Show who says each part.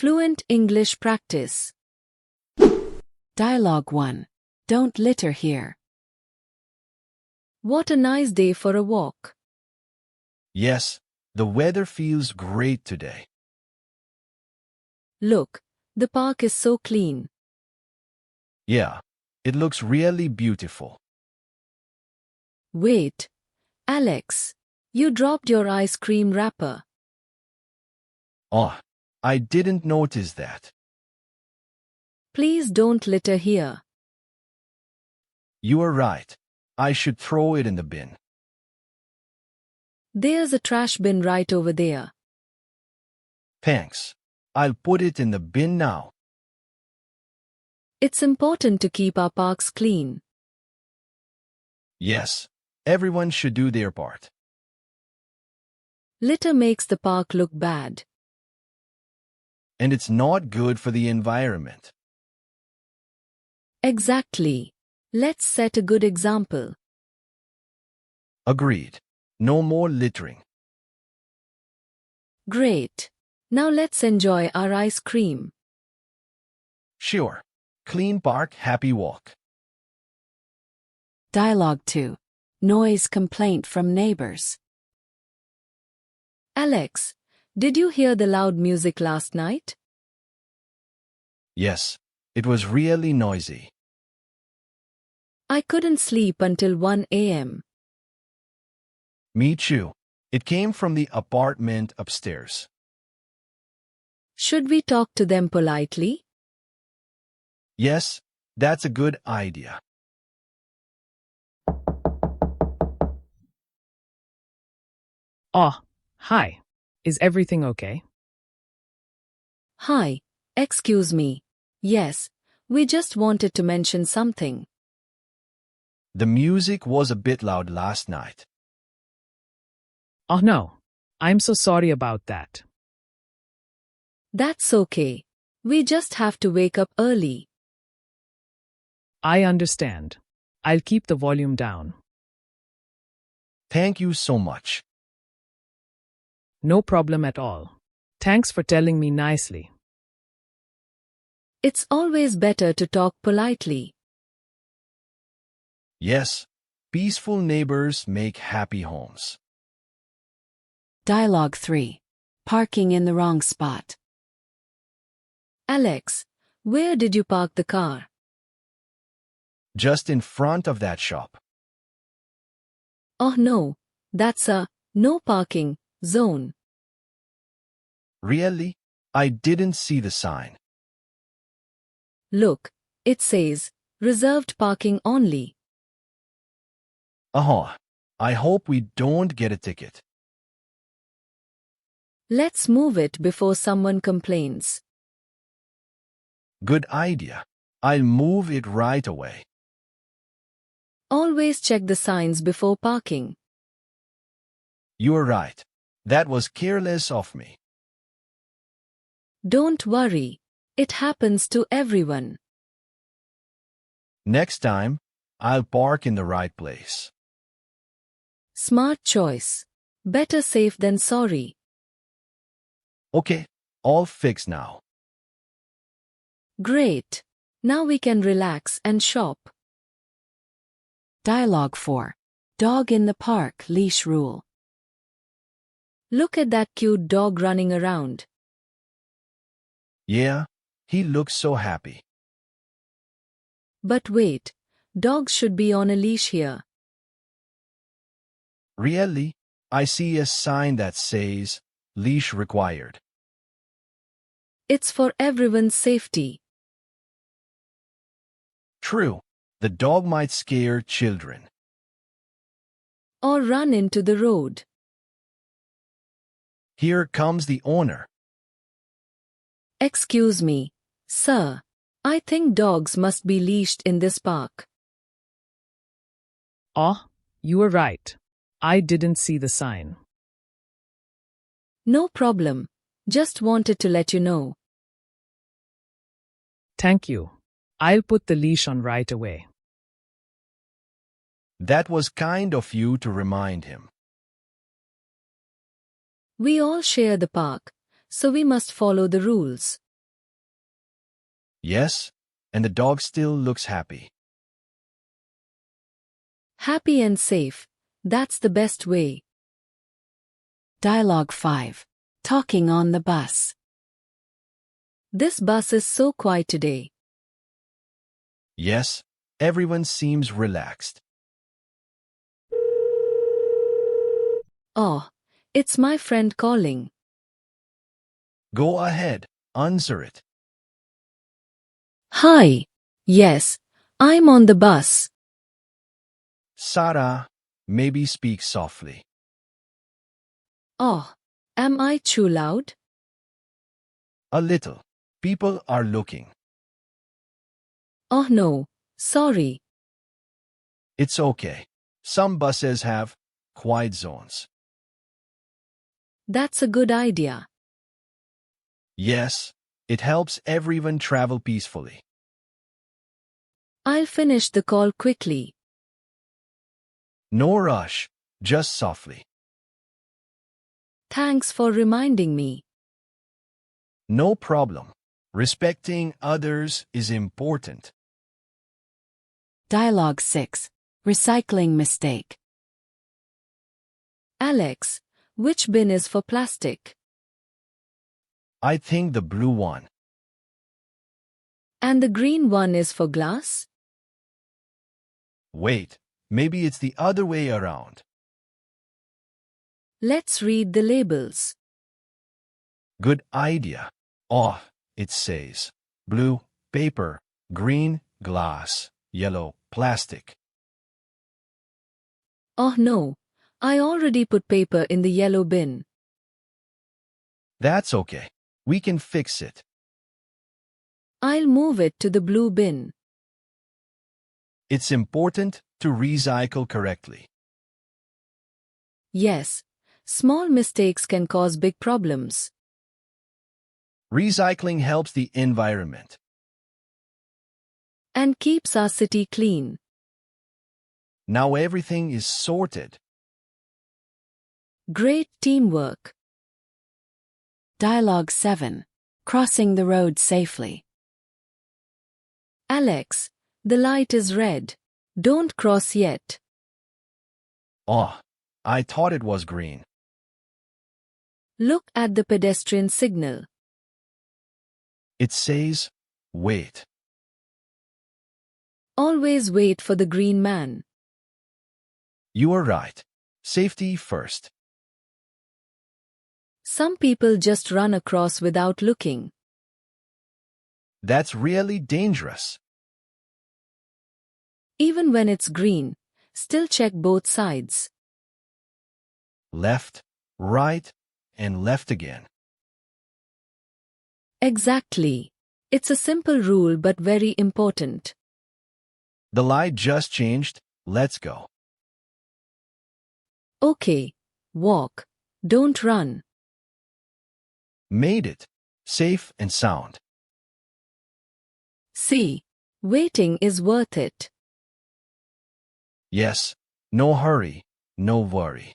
Speaker 1: Fluent English practice. Dialogue 1. Don't litter here. What a nice day for a walk.
Speaker 2: Yes, the weather feels great today.
Speaker 1: Look, the park is so clean.
Speaker 2: Yeah, it looks really beautiful.
Speaker 1: Wait, Alex, you dropped your ice cream wrapper.
Speaker 2: Oh, I didn't notice that.
Speaker 1: Please don't litter here.
Speaker 2: You are right. I should throw it in the bin.
Speaker 1: There's a trash bin right over there.
Speaker 2: Thanks. I'll put it in the bin now.
Speaker 1: It's important to keep our parks clean.
Speaker 2: Yes, everyone should do their part.
Speaker 1: Litter makes the park look bad.
Speaker 2: And it's not good for the environment.
Speaker 1: Exactly. Let's set a good example.
Speaker 2: Agreed. No more littering.
Speaker 1: Great. Now let's enjoy our ice cream.
Speaker 2: Sure. Clean park, happy walk.
Speaker 1: Dialogue 2. Noise complaint from neighbors. Alex, did you hear the loud music last night?
Speaker 2: Yes, it was really noisy.
Speaker 1: I couldn't sleep until 1 a.m.
Speaker 2: Me too. It came from the apartment upstairs.
Speaker 1: Should we talk to them politely?
Speaker 2: Yes, that's a good idea.
Speaker 3: Oh, hi. Is everything okay?
Speaker 1: Hi, excuse me. Yes, we just wanted to mention something.
Speaker 2: The music was a bit loud last night.
Speaker 3: Oh no. I'm so sorry about that.
Speaker 1: That's okay. We just have to wake up early.
Speaker 3: I understand. I'll keep the volume down.
Speaker 2: Thank you so much.
Speaker 3: No problem at all. Thanks for telling me nicely.
Speaker 1: It's always better to talk politely.
Speaker 2: Yes, peaceful neighbors make happy homes.
Speaker 1: Dialogue 3. Parking in the wrong spot. Alex, where did you park the car?
Speaker 2: Just in front of that shop.
Speaker 1: Oh no, that's a no parking zone.
Speaker 2: Really? I didn't see the sign.
Speaker 1: Look, it says, reserved parking only.
Speaker 2: I hope we don't get a ticket.
Speaker 1: Let's move it before someone complains.
Speaker 2: Good idea. I'll move it right away.
Speaker 1: Always check the signs before parking.
Speaker 2: You're right. That was careless of me.
Speaker 1: Don't worry. It happens to everyone.
Speaker 2: Next time, I'll park in the right place.
Speaker 1: Smart choice. Better safe than sorry.
Speaker 2: Okay, all fixed now.
Speaker 1: Great. Now we can relax and shop. Dialogue 4. Dog in the park leash rule. Look at that cute dog running around.
Speaker 2: Yeah, he looks so happy.
Speaker 1: But wait, dogs should be on a leash here.
Speaker 2: Really? I see a sign that says, leash required.
Speaker 1: It's for everyone's safety.
Speaker 2: True, the dog might scare children.
Speaker 1: Or run into the road.
Speaker 2: Here comes the owner.
Speaker 1: Excuse me, sir. I think dogs must be leashed in this park.
Speaker 3: Oh, you were right. I didn't see the sign.
Speaker 1: No problem. Just wanted to let you know.
Speaker 3: Thank you. I'll put the leash on right away.
Speaker 2: That was kind of you to remind him.
Speaker 1: We all share the park, so we must follow the rules.
Speaker 2: Yes, and the dog still looks happy.
Speaker 1: Happy and safe, that's the best way. Dialogue 5. Talking on the bus. This bus is so quiet today.
Speaker 2: Yes, everyone seems relaxed.
Speaker 1: Oh, it's my friend calling.
Speaker 2: Go ahead, answer it.
Speaker 1: Hi. Yes, I'm on the bus.
Speaker 2: Sarah, maybe speak softly.
Speaker 1: Oh, am I too loud?
Speaker 2: A little. People are looking.
Speaker 1: Oh no, sorry.
Speaker 2: It's okay. Some buses have quiet zones.
Speaker 1: That's a good idea.
Speaker 2: Yes, it helps everyone travel peacefully.
Speaker 1: I'll finish the call quickly.
Speaker 2: No rush, just softly.
Speaker 1: Thanks for reminding me.
Speaker 2: No problem. Respecting others is important.
Speaker 1: Dialogue 6. Recycling mistake. Alex, which bin is for plastic?
Speaker 2: I think the blue one.
Speaker 1: And the green one is for glass?
Speaker 2: Wait, maybe it's the other way around.
Speaker 1: Let's read the labels.
Speaker 2: Good idea. Oh, it says blue, paper, green, glass, yellow, plastic.
Speaker 1: Oh no, I already put paper in the yellow bin.
Speaker 2: That's okay. We can fix it.
Speaker 1: I'll move it to the blue bin.
Speaker 2: It's important to recycle correctly.
Speaker 1: Yes, small mistakes can cause big problems.
Speaker 2: Recycling helps the environment.
Speaker 1: And keeps our city clean.
Speaker 2: Now everything is sorted.
Speaker 1: Great teamwork. Dialogue 7. Crossing the road safely. Alex, the light is red. Don't cross yet.
Speaker 2: Oh, I thought it was green.
Speaker 1: Look at the pedestrian signal.
Speaker 2: It says, wait.
Speaker 1: Always wait for the green man.
Speaker 2: You are right. Safety first.
Speaker 1: Some people just run across without looking.
Speaker 2: That's really dangerous.
Speaker 1: Even when it's green, still check both sides.
Speaker 2: Left, right, and left again.
Speaker 1: Exactly. It's a simple rule but very important.
Speaker 2: The light just changed. Let's go.
Speaker 1: Okay. Walk. Don't run.
Speaker 2: Made it. Safe and sound.
Speaker 1: See. Waiting is worth it.
Speaker 2: Yes. No hurry. No worry.